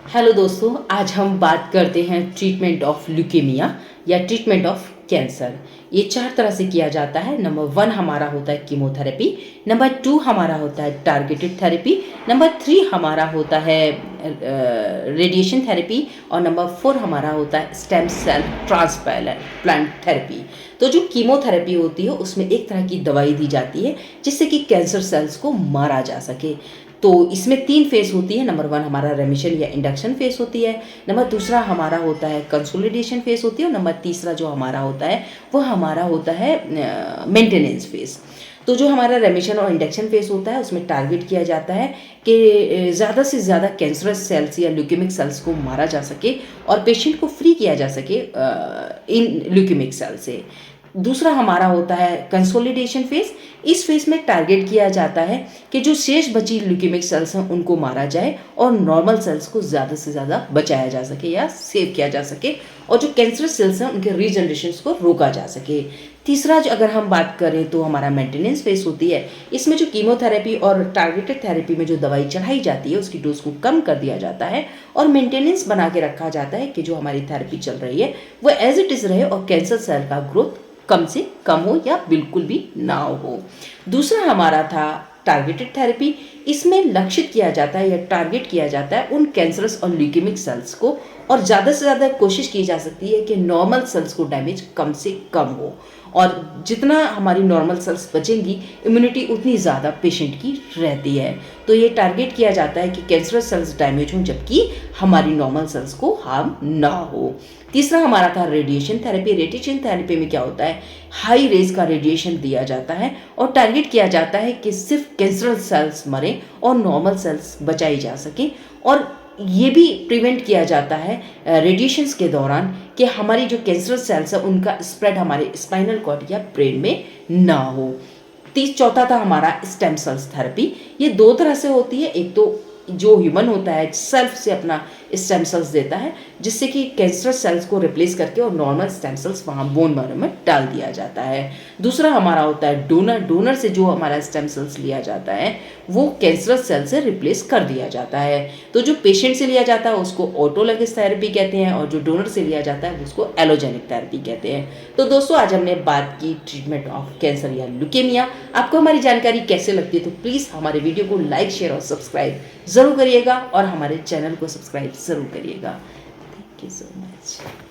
Hello दोस्तों, आज हम बात करते हैं ट्रीटमेंट ऑफ ल्यूकेमिया या ट्रीटमेंट ऑफ कैंसर। ये 4 तरह से किया जाता है। नंबर 1 हमारा होता है कीमोथेरेपी, नंबर 2 हमारा होता है टारगेटेड थेरेपी, नंबर 3 हमारा होता है रेडिएशन थेरेपी और नंबर 4 हमारा होता है स्टेम सेल ट्रांसप्लांट थेरेपी। तो जो कीमोथेरेपी होती है उसमें एक तरह की दवाई दी जाती है जिससे कि कैंसर सेल्स को मारा जा सके। तो इसमें 3 फेज़ होती है। नंबर 1 हमारा रेमिशन या इंडक्शन फेज़ होती है, नंबर 2 हमारा होता है कंसोलिडेशन फेज़ होती है और नंबर 3 जो हमारा होता है वो हमारा होता है मेंटेनेंस फेज़। तो जो हमारा रेमिशन और इंडक्शन फेज़ होता है उसमें टारगेट किया जाता है कि ज़्यादा से ज़्यादा कैंसरस सेल्स या ल्यूकेमिक सेल्स को मारा जा सके और पेशेंट को फ्री किया जा सके इन ल्यूकेमिक सेल से। दूसरा हमारा होता है कंसोलिडेशन फेज़। इस फेज़ में टारगेट किया जाता है कि जो शेष बची ल्यूकेमिक सेल्स हैं उनको मारा जाए और नॉर्मल सेल्स को ज़्यादा से ज़्यादा बचाया जा सके या सेव किया जा सके और जो कैंसरस सेल्स हैं उनके रीजनरेशन को रोका जा सके। तीसरा जो अगर हम बात करें तो हमारा मेंटेनेंस फेज़ होती है। इसमें जो कीमोथेरेपी और टारगेटेड थेरेपी में जो दवाई चढ़ाई जाती है उसकी डोज को कम कर दिया जाता है और मेंटेनेंस बना के रखा जाता है कि जो हमारी थेरेपी चल रही है वो एज इट इज़ रहे और कैंसर सेल का ग्रोथ कम से कम हो या बिल्कुल भी ना हो। दूसरा हमारा था टारगेटेड थेरेपी। इसमें लक्षित किया जाता है या टारगेट किया जाता है उन कैंसरस और ल्यूकेमिक सेल्स को और ज़्यादा से ज़्यादा कोशिश की जा सकती है कि नॉर्मल सेल्स को डैमेज कम से कम हो और जितना हमारी नॉर्मल सेल्स बचेंगी इम्यूनिटी उतनी ज़्यादा पेशेंट की रहती है। तो ये टारगेट किया जाता है कि कैंसरस सेल्स डैमेज हों जबकि हमारी नॉर्मल सेल्स को हार्म ना हो। तीसरा हमारा था रेडिएशन थेरेपी। रेडिएशन थेरेपी में क्या होता है, हाई रेज का रेडिएशन दिया जाता है और टारगेट किया जाता है कि सिर्फ कैंसरस सेल्स मरें और नॉर्मल सेल्स बचाई जा सकें और ये भी प्रिवेंट किया जाता है रेडिएशंस के दौरान कि हमारी जो कैंसरस सेल्स है उनका स्प्रेड हमारे स्पाइनल कॉर्ड या ब्रेन में ना हो। चौथा था हमारा स्टेम सेल्स थेरेपी। ये 2 तरह से होती है। एक तो जो ह्यूमन होता है सेल्फ से अपना स्टेम सेल्स देता है जिससे कि कैंसरस सेल्स को रिप्लेस करके और नॉर्मल स्टेम सेल्स वहाँ बोन मैरो में डाल दिया जाता है। दूसरा हमारा होता है डोनर। डोनर से जो हमारा स्टेम सेल्स लिया जाता है वो कैंसरस सेल से रिप्लेस कर दिया जाता है। तो जो पेशेंट से लिया जाता है उसको ऑटोलॉगस थेरेपी कहते हैं और जो डोनर से लिया जाता है उसको एलोजेनिक थेरेपी कहते हैं। तो दोस्तों आज हमने बात की ट्रीटमेंट ऑफ कैंसर या ल्यूकेमिया। आपको हमारी जानकारी कैसे लगती है तो प्लीज़ हमारे वीडियो को लाइक शेयर और सब्सक्राइब ज़रूर करिएगा और हमारे चैनल को सब्सक्राइब ज़रूर करिएगा। Thank you so much.